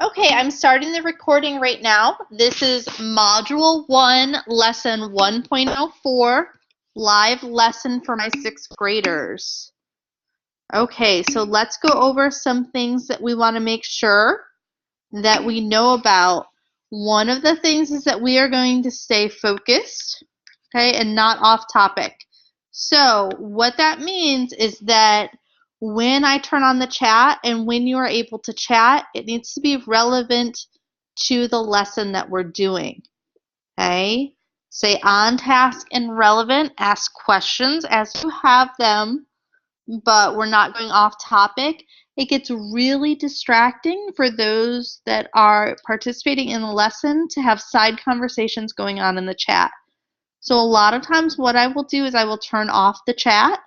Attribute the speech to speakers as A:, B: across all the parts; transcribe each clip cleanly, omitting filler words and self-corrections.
A: Okay, I'm starting the recording right now. This is Module 1, Lesson 1.04, live lesson for my 6th graders. Okay, so let's go over some things that we want to make sure that we know about. One of the things is that we are going to stay focused, okay, and not off topic. So what that means is that when I turn on the chat and when you are able to chat, it needs to be relevant to the lesson that we're doing, okay? Say on task and relevant, ask questions as you have them, but we're not going off topic. It gets really distracting for those that are participating in the lesson to have side conversations going on in the chat. So a lot of times what I will do is I will turn off the chat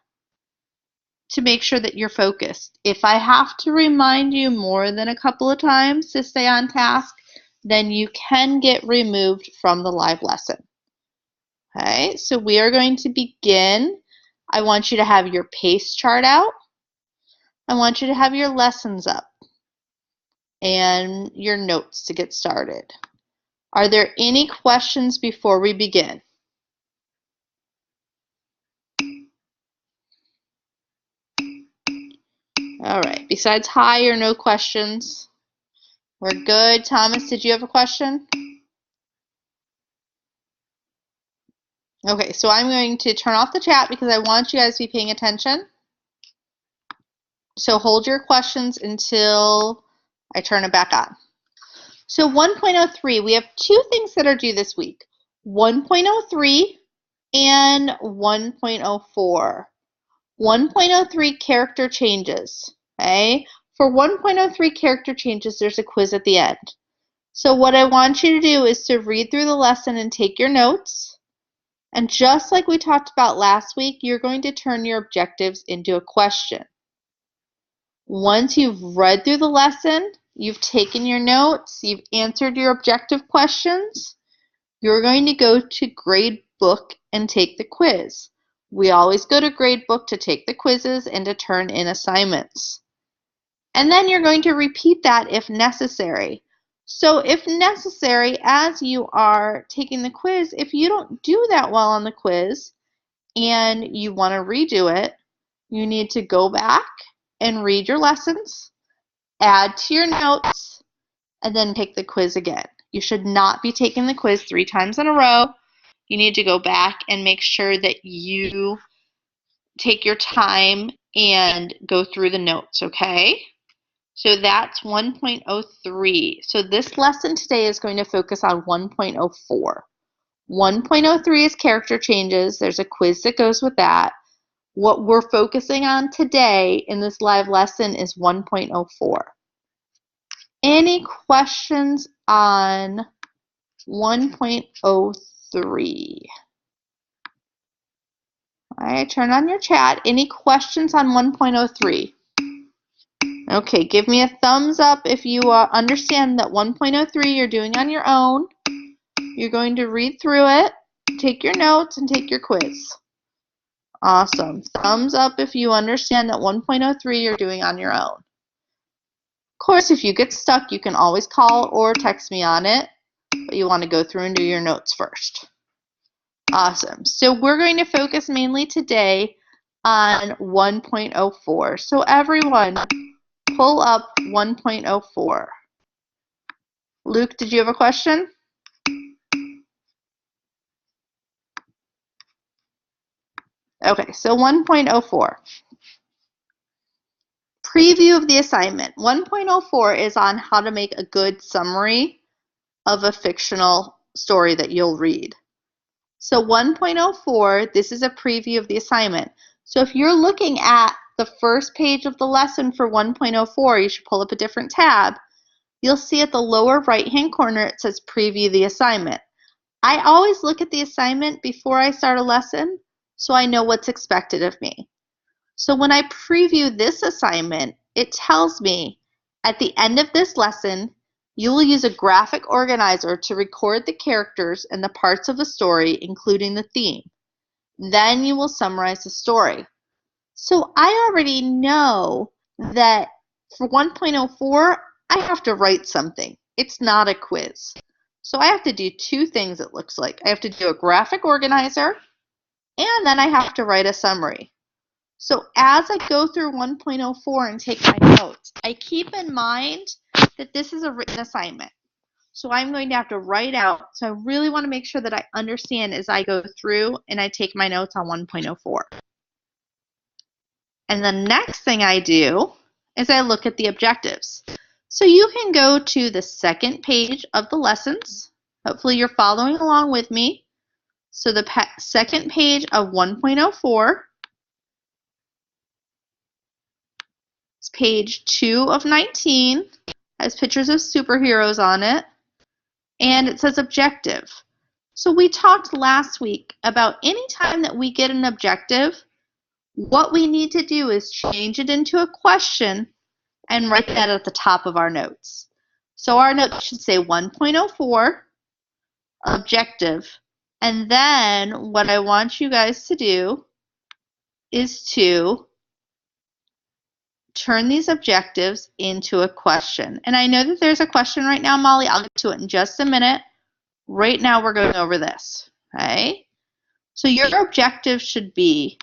A: to make sure that you're focused. If I have to remind you more than a couple of times to stay on task, then you can get removed from the live lesson. Okay, so we are going to begin. I want you to have your pace chart out. I want you to have your lessons up and your notes to get started. Are there any questions before we begin? All right, besides hi or no questions, we're good. Thomas, did you have a question? Okay, so I'm going to turn off the chat because I want you guys to be paying attention. So hold your questions until I turn it back on. So 1.03, we have two things that are due this week, 1.03 and 1.04. 1.03 character changes, okay? For 1.03 character changes, there's a quiz at the end. So what I want you to do is to read through the lesson and take your notes. And just like we talked about last week, you're going to turn your objectives into a question. Once you've read through the lesson, you've taken your notes, you've answered your objective questions, you're going to go to Gradebook and take the quiz. We always go to Gradebook to take the quizzes and to turn in assignments. And then you're going to repeat that if necessary. So if necessary, as you are taking the quiz, if you don't do that well on the quiz and you want to redo it, you need to go back and read your lessons, add to your notes, and then take the quiz again. You should not be taking the quiz 3 times in a row. You need to go back and make sure that you take your time and go through the notes, okay? So that's 1.03. So this lesson today is going to focus on 1.04. 1.03 is character changes. There's a quiz that goes with that. What we're focusing on today in this live lesson is 1.04. Any questions on 1.03? All right, turn on your chat. Any questions on 1.03? Okay, give me a thumbs up if you understand that 1.03 you're doing on your own. You're going to read through it, take your notes, and take your quiz. Awesome. Thumbs up if you understand that 1.03 you're doing on your own. Of course, if you get stuck, you can always call or text me on it, but you want to go through and do your notes first. Awesome. So we're going to focus mainly today on 1.04. So everyone, pull up 1.04. Luke, did you have a question? Okay, so 1.04. Preview of the assignment. 1.04 is on how to make a good summary of a fictional story that you'll read. So 1.04, this is a preview of the assignment. So if you're looking at the first page of the lesson for 1.04, you should pull up a different tab. You'll see at the lower right-hand corner it says preview the assignment. I always look at the assignment before I start a lesson so I know what's expected of me. So when I preview this assignment, it tells me at the end of this lesson, you will use a graphic organizer to record the characters and the parts of the story, including the theme. Then you will summarize the story. So I already know that for 1.04, I have to write something. It's not a quiz. So I have to do two things, it looks like. I have to do a graphic organizer, and then I have to write a summary. So as I go through 1.04 and take my notes, I keep in mind that this is a written assignment. So I'm going to have to write out. So I really want to make sure that I understand as I go through and I take my notes on 1.04. And the next thing I do is I look at the objectives. So you can go to the second page of the lessons. Hopefully you're following along with me. So the second page of 1.04 is page 2 of 19. Has pictures of superheroes on it. And it says objective. So we talked last week about any time that we get an objective, what we need to do is change it into a question and write that at the top of our notes. So our notes should say 1.04, objective, and then what I want you guys to do is to turn these objectives into a question. And I know that there's a question right now, Molly. I'll get to it in just a minute. Right now we're going over this, okay? So your objective should be,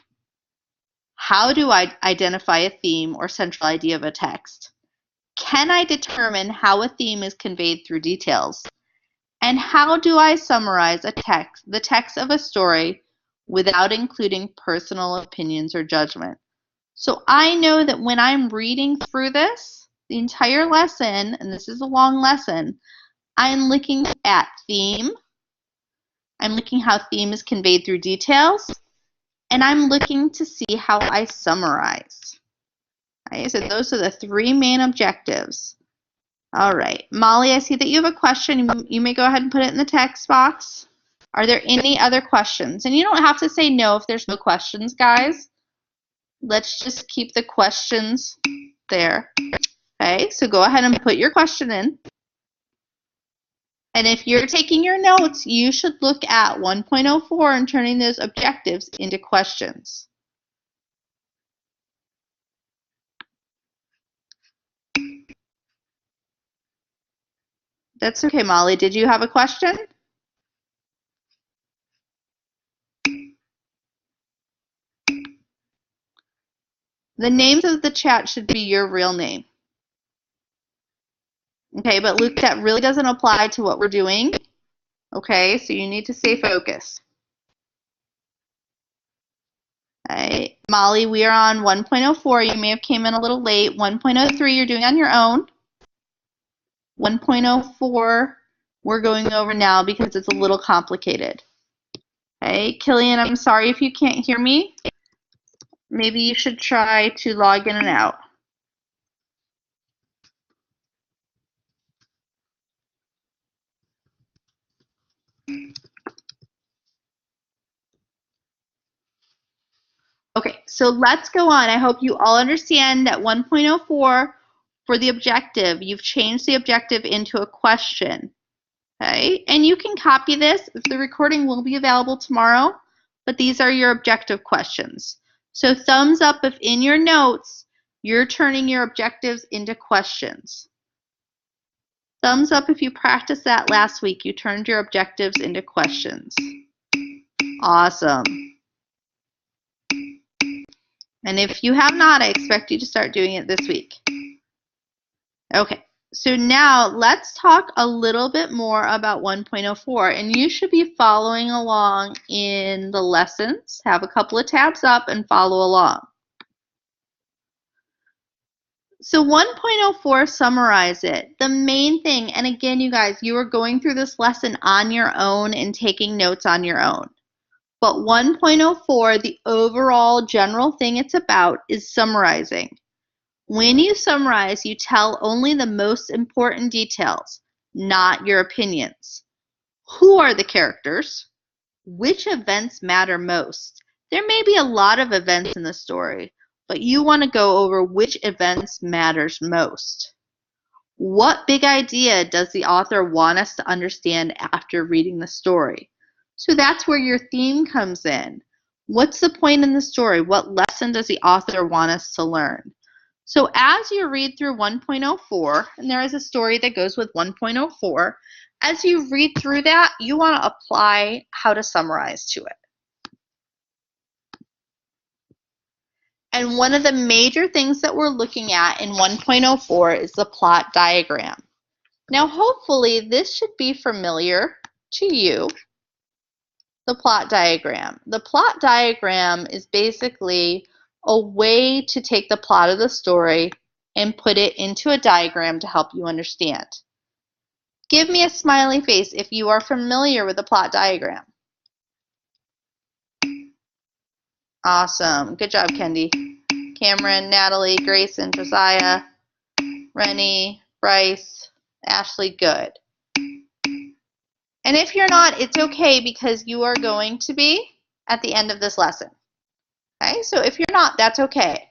A: how do I identify a theme or central idea of a text? Can I determine how a theme is conveyed through details? And how do I summarize the text of a story without including personal opinions or judgment? So I know that when I'm reading through this, the entire lesson, and this is a long lesson, I'm looking at theme, I'm looking how theme is conveyed through details, and I'm looking to see how I summarize. Okay, so those are the three main objectives. All right, Molly, I see that you have a question. You may go ahead and put it in the text box. Are there any other questions? And you don't have to say no if there's no questions, guys. Let's just keep the questions there. Okay, so go ahead and put your question in. And if you're taking your notes, you should look at 1.04 and turning those objectives into questions. That's okay, Molly. Did you have a question? The names of the chat should be your real name. Okay, but Luke, that really doesn't apply to what we're doing. Okay, so you need to stay focused. Okay, Molly, we are on 1.04. You may have came in a little late. 1.03 you're doing on your own. 1.04 we're going over now because it's a little complicated. Okay, Killian, I'm sorry if you can't hear me. Maybe you should try to log in and out. Okay, so let's go on. I hope you all understand that 1.04 for the objective, you've changed the objective into a question. Okay, and you can copy this. The recording will be available tomorrow, but these are your objective questions. So thumbs up if in your notes you're turning your objectives into questions. Thumbs up if you practiced that last week. You turned your objectives into questions. Awesome. And if you have not, I expect you to start doing it this week. Okay, so now let's talk a little bit more about 1.04. And you should be following along in the lessons. Have a couple of tabs up and follow along. So 1.04, summarize it. The main thing, and again, you guys, you are going through this lesson on your own and taking notes on your own. But 1.04, the overall general thing it's about is summarizing. When you summarize, you tell only the most important details, not your opinions. Who are the characters? Which events matter most? There may be a lot of events in the story, but you want to go over which events matters most. What big idea does the author want us to understand after reading the story? So that's where your theme comes in. What's the point in the story? What lesson does the author want us to learn? So as you read through 1.04, and there is a story that goes with 1.04, as you read through that, you want to apply how to summarize to it. And one of the major things that we're looking at in 1.04 is the plot diagram. Now, hopefully, this should be familiar to you, the plot diagram. The plot diagram is basically a way to take the plot of the story and put it into a diagram to help you understand. Give me a smiley face if you are familiar with the plot diagram. Awesome. Good job, Kendi. Cameron, Natalie, Grayson, Josiah, Rennie, Bryce, Ashley, good. And if you're not, it's okay because you are going to be at the end of this lesson. Okay, so if you're not, that's okay.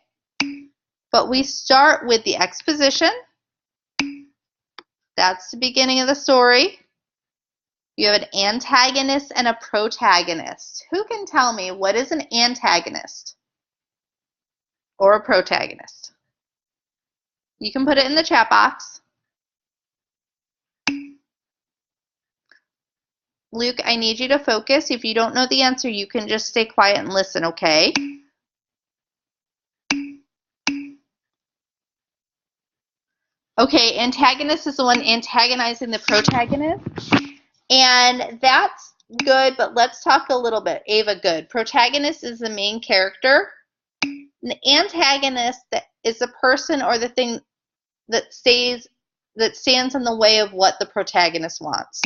A: But we start with the exposition. That's the beginning of the story. You have an antagonist and a protagonist. Who can tell me what is an antagonist or a protagonist? You can put it in the chat box. Luke, I need you to focus. If you don't know the answer, you can just stay quiet and listen, okay? Okay, antagonist is the one antagonizing the protagonist. And that's good, but let's talk a little bit. Ava, good. Protagonist is the main character. The antagonist is the person or the thing that stands in the way of what the protagonist wants.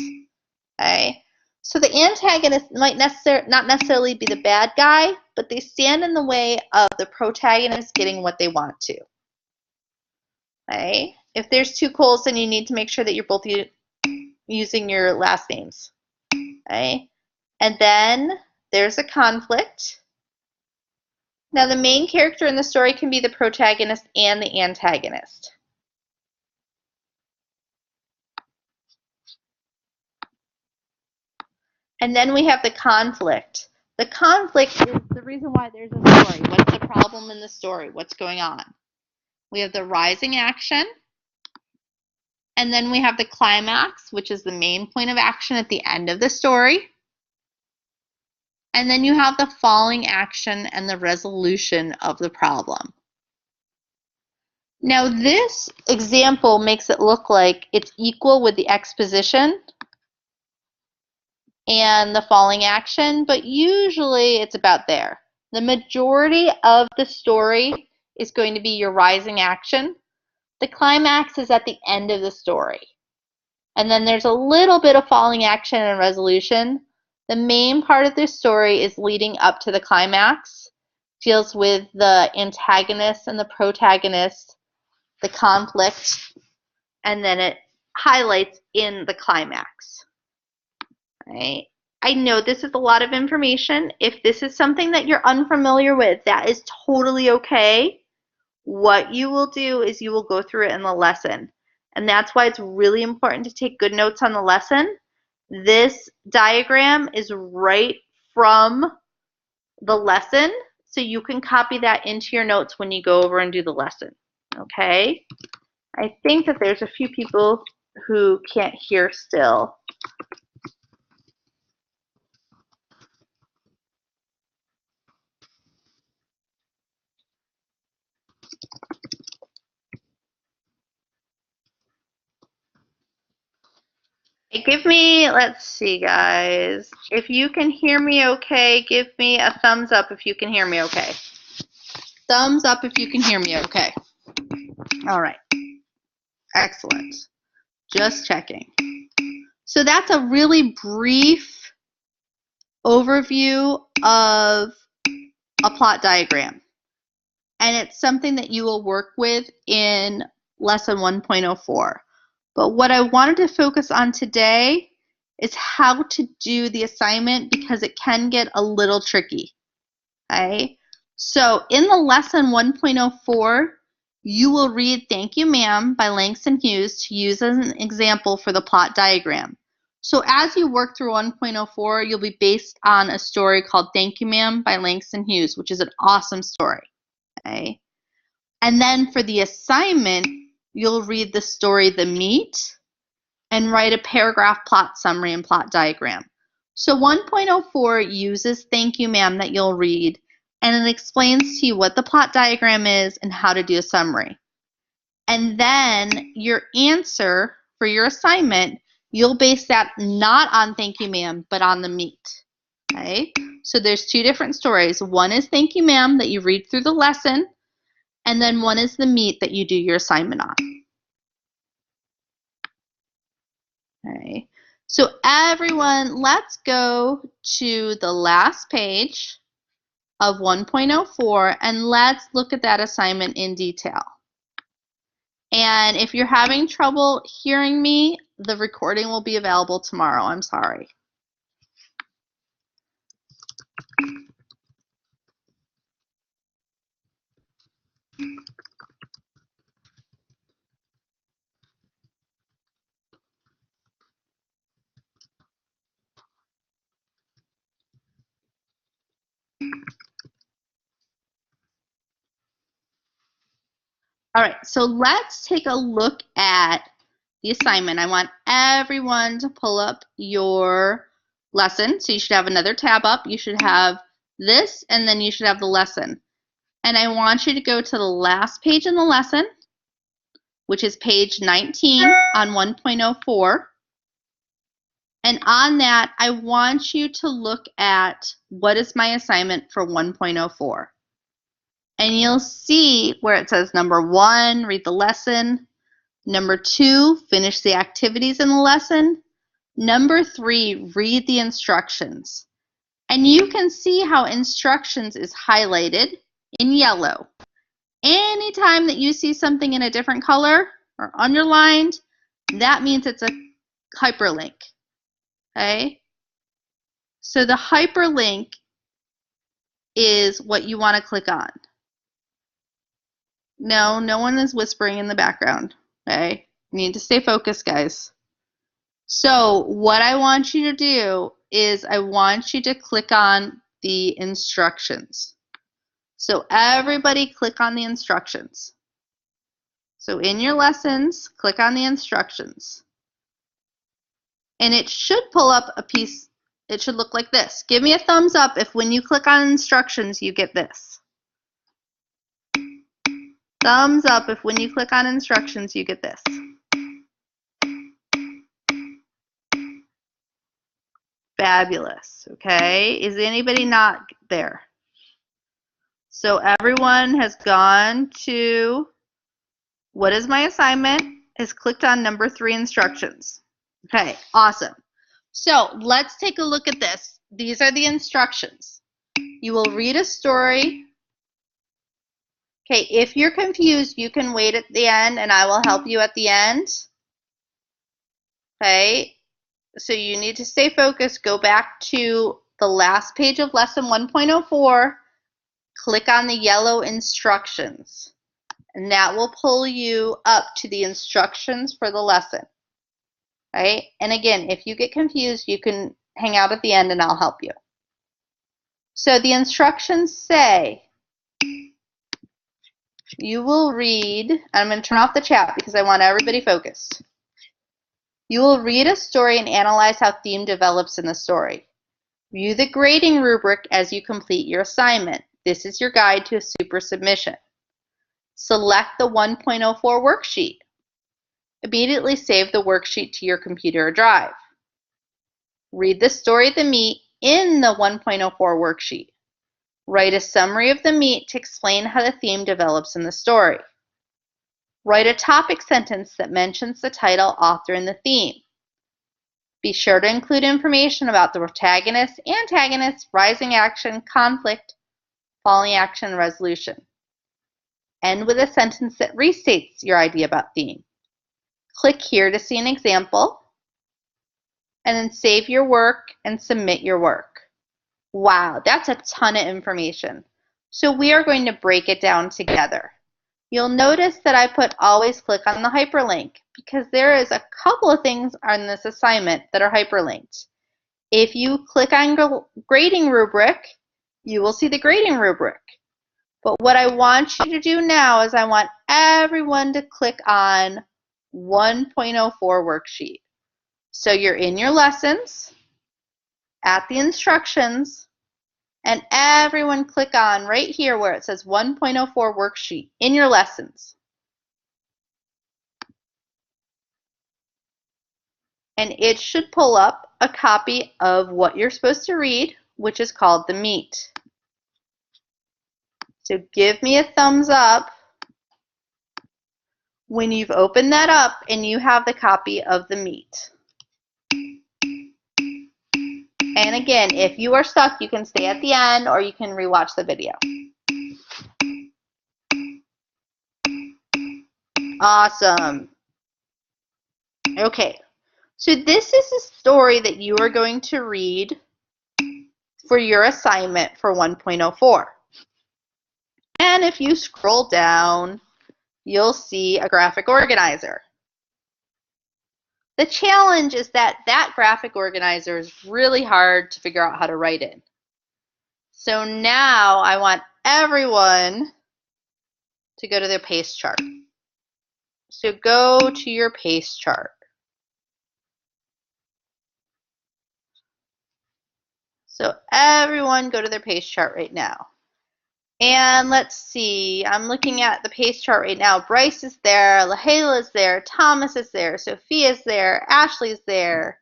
A: Okay? So the antagonist might not necessarily be the bad guy, but they stand in the way of the protagonist getting what they want to. Okay? If there's two Coles, then you need to make sure that you're both using your last names. Okay? And then there's a conflict. Now the main character in the story can be the protagonist and the antagonist. And then we have the conflict. The conflict is the reason why there's a story. What's the problem in the story? What's going on? We have the rising action. And then we have the climax, which is the main point of action at the end of the story. And then you have the falling action and the resolution of the problem. Now this example makes it look like it's equal with the exposition and the falling action, but usually it's about there. The majority of the story is going to be your rising action. The climax is at the end of the story. And then there's a little bit of falling action and resolution. The main part of the story is leading up to the climax, deals with the antagonist and the protagonist, the conflict, and then it highlights in the climax. Right? I know this is a lot of information. If this is something that you're unfamiliar with, that is totally okay. What you will do is you will go through it in the lesson. And that's why it's really important to take good notes on the lesson. This diagram is right from the lesson, so you can copy that into your notes when you go over and do the lesson. Okay? I think that there's a few people who can't hear still. Give me, let's see guys, if you can hear me okay, give me a thumbs up if you can hear me okay. Thumbs up if you can hear me okay. All right, excellent. Just checking. So that's a really brief overview of a plot diagram. And it's something that you will work with in lesson 1.04. But what I wanted to focus on today is how to do the assignment because it can get a little tricky. Okay? So in the lesson 1.04, you will read Thank You Ma'am by Langston Hughes to use as an example for the plot diagram. So as you work through 1.04, you'll be based on a story called Thank You Ma'am by Langston Hughes, which is an awesome story. Okay? And then for the assignment, you'll read the story The Meet and write a paragraph plot summary and plot diagram. So 1.04 uses Thank You Ma'am that you'll read, and it explains to you what the plot diagram is and how to do a summary. And then your answer for your assignment, you'll base that not on Thank You Ma'am, but on The Meet. Okay? So there's two different stories. One is Thank You Ma'am that you read through the lesson, and then one is The Meet that you do your assignment on. Okay. So everyone, let's go to the last page of 1.04 and let's look at that assignment in detail. And if you're having trouble hearing me, the recording will be available tomorrow. I'm sorry. All right, so let's take a look at the assignment. I want everyone to pull up your lesson. So you should have another tab up. You should have this, and then you should have the lesson. And I want you to go to the last page in the lesson, which is page 19 on 1.04. And on that, I want you to look at what is my assignment for 1.04. And you'll see where it says number 1, read the lesson. Number 2, finish the activities in the lesson. Number 3, read the instructions. And you can see how instructions is highlighted in yellow. Anytime that you see something in a different color or underlined, that means it's a hyperlink. Okay? So the hyperlink is what you want to click on. No, no one is whispering in the background. Okay? You need to stay focused, guys. So what I want you to do is I want you to click on the instructions. So everybody click on the instructions. So in your lessons, click on the instructions. And it should pull up a piece, it should look like this. Give me a thumbs up if when you click on instructions, you get this. Thumbs up if when you click on instructions, you get this. Fabulous, okay? Is anybody not there? So everyone has gone to what is my assignment, has clicked on number 3, instructions. Okay, awesome. So let's take a look at this. These are the instructions. You will read a story. Okay, if you're confused, you can wait at the end and I will help you at the end. Okay, so you need to stay focused. Go back to the last page of lesson 1.04. Click on the yellow instructions. And that will pull you up to the instructions for the lesson. Right? And again, if you get confused, you can hang out at the end and I'll help you. So the instructions say, you will read, I'm going to turn off the chat because I want everybody focused. You will read a story and analyze how theme develops in the story. View the grading rubric as you complete your assignment. This is your guide to a super submission. Select the 1.04 worksheet. Immediately save the worksheet to your computer or drive. Read the story of The Meet in the 1.04 worksheet. Write a summary of The Meet to explain how the theme develops in the story. Write a topic sentence that mentions the title, author, and the theme. Be sure to include information about the protagonist, antagonist, rising action, conflict, falling action, and resolution. End with a sentence that restates your idea about theme. Click here to see an example, and then save your work and submit your work. Wow, that's a ton of information. So we are going to break it down together. You'll notice that I put always click on the hyperlink because there is a couple of things on this assignment that are hyperlinked. If you click on grading rubric, you will see the grading rubric. But what I want you to do now is I want everyone to click on 1.04 worksheet. So you're in your lessons, at the instructions, and everyone click on right here where it says 1.04 worksheet in your lessons. And it should pull up a copy of what you're supposed to read, which is called the meat. So give me a thumbs up when you've opened that up and you have the copy of the meat. And again, if you are stuck, you can stay at the end or you can rewatch the video. Awesome. Okay, so this is a story that you are going to read for your assignment for 1.04. And if you scroll down, you'll see a graphic organizer. The challenge is that that graphic organizer is really hard to figure out how to write in. So now I want everyone to go to their pace chart. So go to your pace chart. So everyone go to their pace chart right now. And let's see, I'm looking at the pace chart right now. Bryce is there, Lahela is there, Thomas is there, Sophia is there, Ashley is there,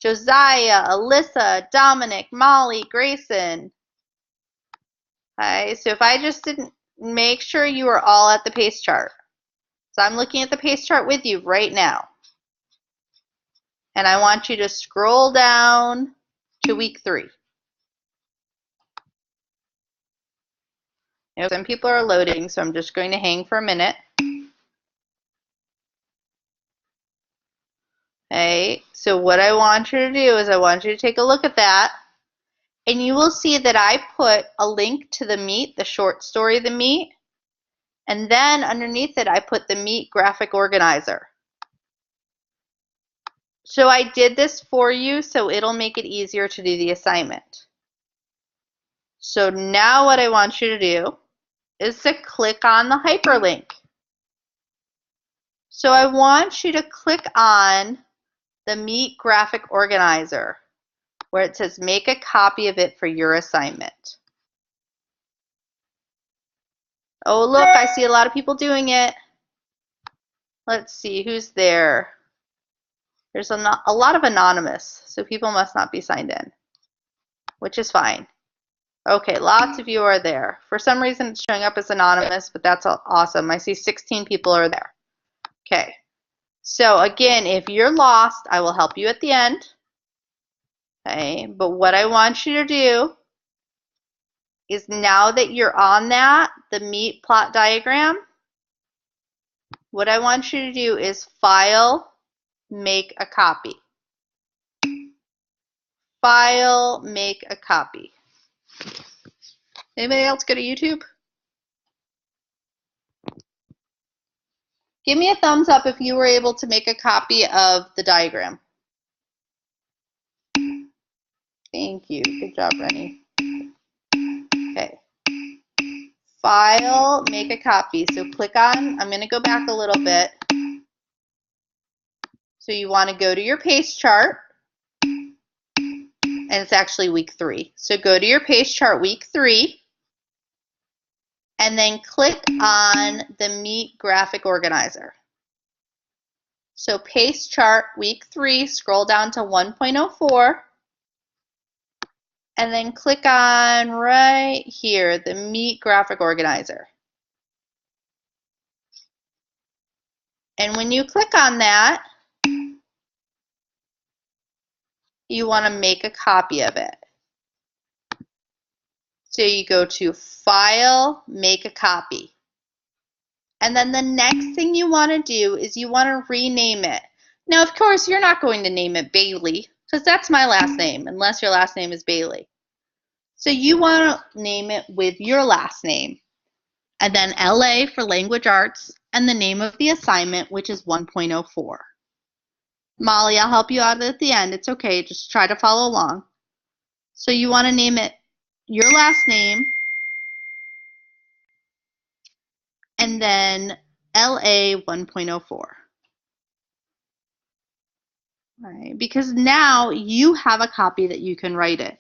A: Josiah, Alyssa, Dominic, Molly, Grayson. Okay, so if I just didn't make sure you are all at the pace chart. So I'm looking at the pace chart with you right now. And I want you to scroll down to week 3. You know, some people are loading, so I'm just going to hang for a minute. Okay, so what I want you to do is I want you to take a look at that, and you will see that I put a link to the meat, the short story, The Meat, and then underneath it I put the meat graphic organizer. So I did this for you so it'll make it easier to do the assignment. So now what I want you to do is to click on the hyperlink. So I want you to click on the meat graphic organizer where it says make a copy of it for your assignment. Oh look, I see a lot of people doing it. Let's see who's there. There's a lot of anonymous, so people must not be signed in, which is fine. Okay, lots of you are there. For some reason it's showing up as anonymous, but that's awesome. I see 16 people are there. Okay, so again, if you're lost, I will help you at the end. Okay, but what I want you to do is now that you're on that, the meat plot diagram, what I want you to do is File, Make a Copy. File, Make a Copy. Anybody else go to YouTube? Give me a thumbs up if you were able to make a copy of the diagram. Thank you. Good job, Rennie. Okay. File, make a copy. So click on, I'm going to go back a little bit. So you want to go to your pace chart. And it's actually week 3. So go to your pace chart week 3. And then click on the meat graphic organizer. So pace chart week 3, scroll down to 1.04. And then click on right here, the meat graphic organizer. And when you click on that, you want to make a copy of it. So you go to File, Make a Copy. And then the next thing you want to do is you want to rename it. Now, of course, you're not going to name it Bailey, because that's my last name, unless your last name is Bailey. So you want to name it with your last name. And then LA for Language Arts, and the name of the assignment, which is 1.04. Molly, I'll help you out at the end. It's okay. Just try to follow along. So you want to name it your last name, and then LA 1.04. Right, because now you have a copy that you can write it.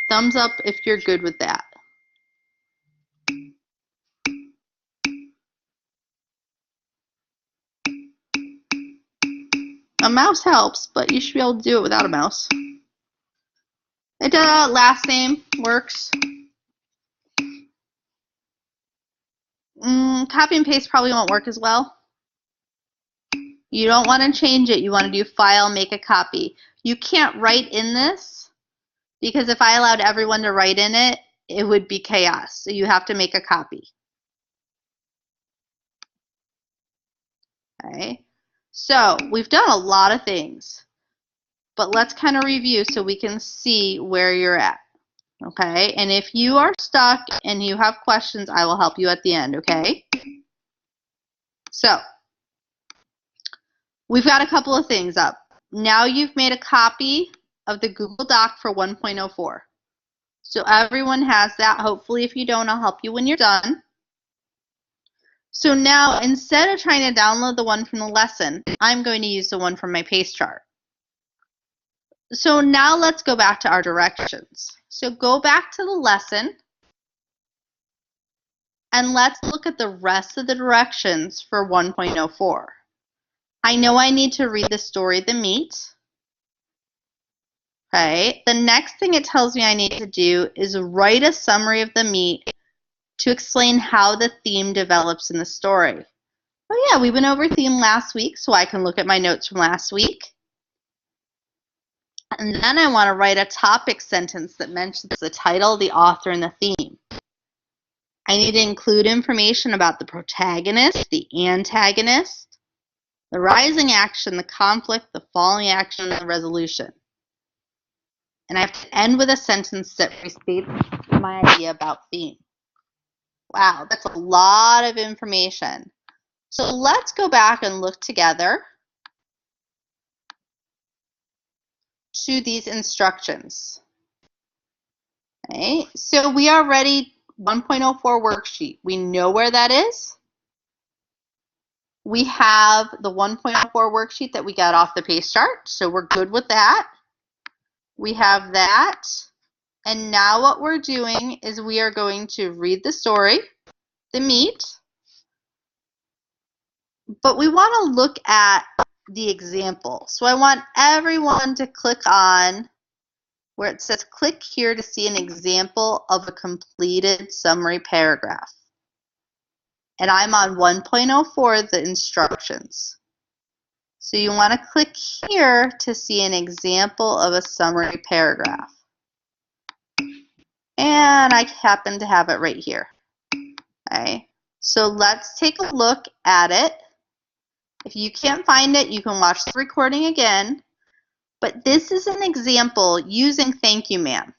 A: Thumbs up if you're good with that. A mouse helps, but you should be able to do it without a mouse. It last name works. Copy and paste probably won't work as well. You don't want to change it. You want to do file, make a copy. You can't write in this because if I allowed everyone to write in it, it would be chaos. So you have to make a copy. Okay. So we've done a lot of things, but let's kind of review so we can see where you're at. Okay. And if you are stuck and you have questions, I will help you at the end. Okay. So we've got a couple of things up. Now you've made a copy of the Google Doc for 1.04. So everyone has that. Hopefully, if you don't, I'll help you when you're done. So now, instead of trying to download the one from the lesson, I'm going to use the one from my pace chart. So now let's go back to our directions. So go back to the lesson, and let's look at the rest of the directions for 1.04. I know I need to read the story, The Meet. Okay. The next thing it tells me I need to do is write a summary of the meet to explain how the theme develops in the story. Oh yeah, we went over theme last week, so I can look at my notes from last week. And then I want to write a topic sentence that mentions the title, the author, and the theme. I need to include information about the protagonist, the antagonist, the rising action, the conflict, the falling action, and the resolution. And I have to end with a sentence that restates my idea about theme. Wow, that's a lot of information. So let's go back and look together to these instructions. Okay, so we are ready. 1.04 worksheet. We know where that is. We have the 1.04 worksheet that we got off the pace chart, so we're good with that. We have that. And now what we're doing is we are going to read the story, The Meet, but we want to look at the example. So I want everyone to click on where it says click here to see an example of a completed summary paragraph. And I'm on 1.04, the instructions. So you want to click here to see an example of a summary paragraph. And I happen to have it right here. Okay, so let's take a look at it. If you can't find it, you can watch the recording again. But this is an example using thank you, ma'am.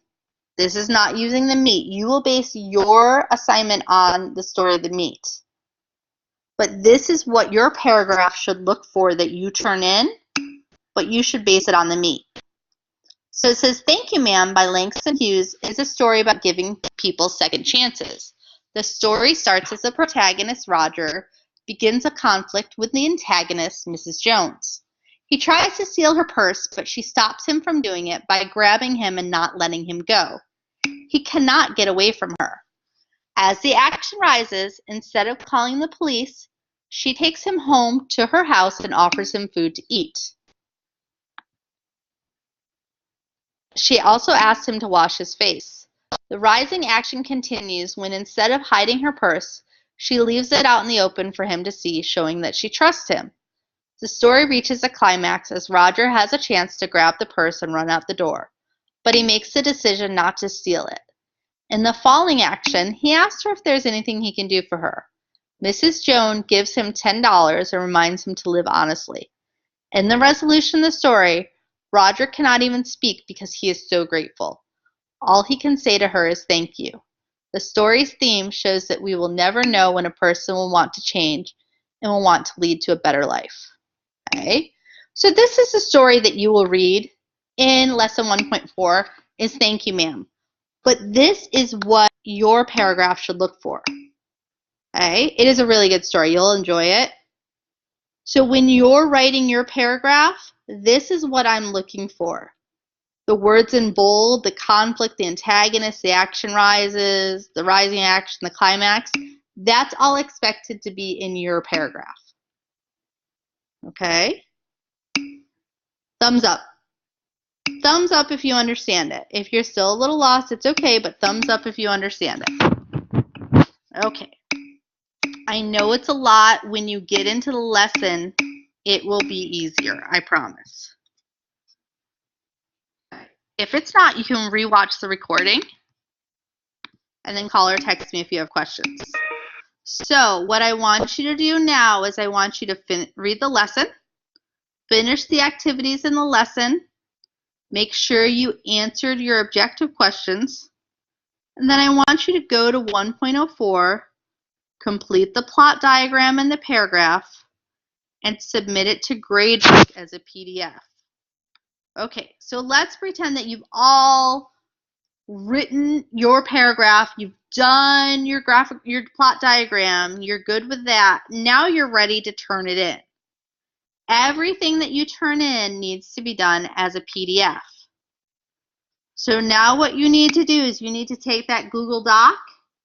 A: This is not using the meet. You will base your assignment on the story of the meet. But this is what your paragraph should look for that you turn in, but you should base it on the meet. So it says, Thank You, Ma'am by Langston Hughes is a story about giving people second chances. The story starts as the protagonist, Roger, begins a conflict with the antagonist, Mrs. Jones. He tries to steal her purse, but she stops him from doing it by grabbing him and not letting him go. He cannot get away from her. As the action rises, instead of calling the police, she takes him home to her house and offers him food to eat. She also asks him to wash his face. The rising action continues when instead of hiding her purse, she leaves it out in the open for him to see, showing that she trusts him. The story reaches a climax as Roger has a chance to grab the purse and run out the door, but he makes the decision not to steal it. In the falling action, he asks her if there's anything he can do for her. Mrs. Jones gives him $10 and reminds him to live honestly. In the resolution of the story, Roger cannot even speak because he is so grateful. All he can say to her is thank you. The story's theme shows that we will never know when a person will want to change and will want to lead to a better life. Okay? So this is the story that you will read in lesson 1.4 is Thank You, Ma'am. But this is what your paragraph should look for. Okay? It is a really good story. You'll enjoy it. So when you're writing your paragraph, this is what I'm looking for. The words in bold, the conflict, the antagonist, the action rises, the rising action, the climax, that's all expected to be in your paragraph. Okay? Thumbs up. Thumbs up if you understand it. If you're still a little lost, it's okay, but thumbs up if you understand it. Okay. I know it's a lot. When you get into the lesson, it will be easier, I promise. If it's not, you can rewatch the recording and then call or text me if you have questions. So what I want you to do now is I want you to read the lesson, finish the activities in the lesson, make sure you answered your objective questions, and then I want you to go to 1.04, complete the plot diagram and the paragraph, and submit it to Gradebook as a PDF. Okay, so let's pretend that you've all written your paragraph, you've done your plot diagram, you're good with that. Now you're ready to turn it in. Everything that you turn in needs to be done as a PDF. So now what you need to do is you need to take that Google Doc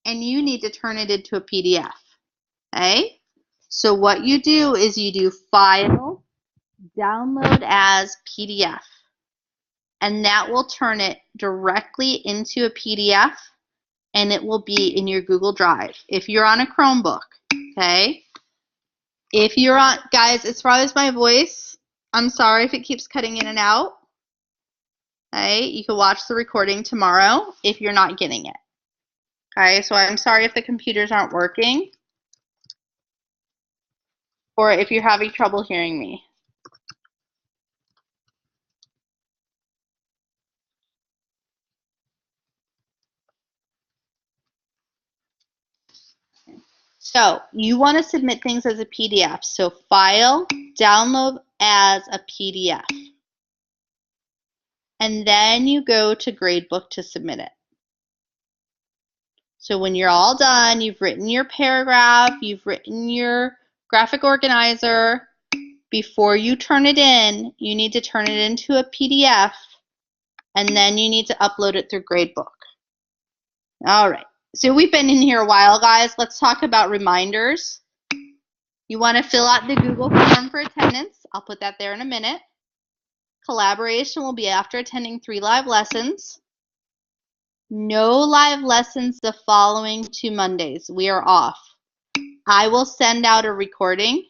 A: and you need to turn it into a PDF. Okay? So what you do is you do File, Download as PDF. And that will turn it directly into a PDF, and it will be in your Google Drive. If you're on a Chromebook, okay? If you're on, guys, as far as my voice, I'm sorry if it keeps cutting in and out. Okay, you can watch the recording tomorrow if you're not getting it. Okay, so I'm sorry if the computers aren't working or if you're having trouble hearing me. So you want to submit things as a PDF. So File, Download as a PDF. And then you go to Gradebook to submit it. So when you're all done, you've written your paragraph, you've written your graphic organizer, before you turn it in, you need to turn it into a PDF, and then you need to upload it through Gradebook. All right. So we've been in here a while, guys. Let's talk about reminders. You want to fill out the Google form for attendance. I'll put that there in a minute. Collaboration will be after attending 3 live lessons. No live lessons the following 2 Mondays. We are off. I will send out a recording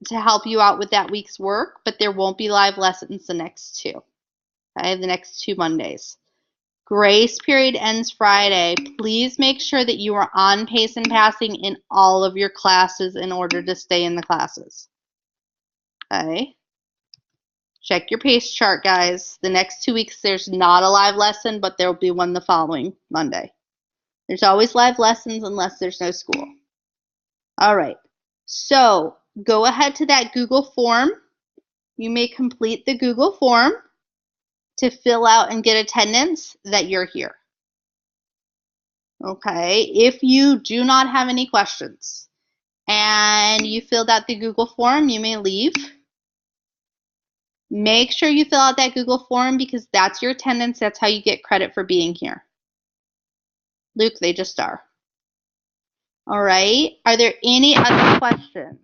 A: to help you out with that week's work, but there won't be live lessons the next 2. Okay, the next 2 Mondays. Grace period ends Friday. Please make sure that you are on pace and passing in all of your classes in order to stay in the classes. Okay. Check your pace chart, guys. The next 2 weeks, there's not a live lesson, but there will be one the following Monday. There's always live lessons unless there's no school. All right. So go ahead to that Google form. You may complete the Google form to fill out and get attendance that you're here. Okay. If you do not have any questions and you filled out the Google form, you may leave. Make sure you fill out that Google form because that's your attendance. That's how you get credit for being here. Luke, they just are. All right. Are there any other questions?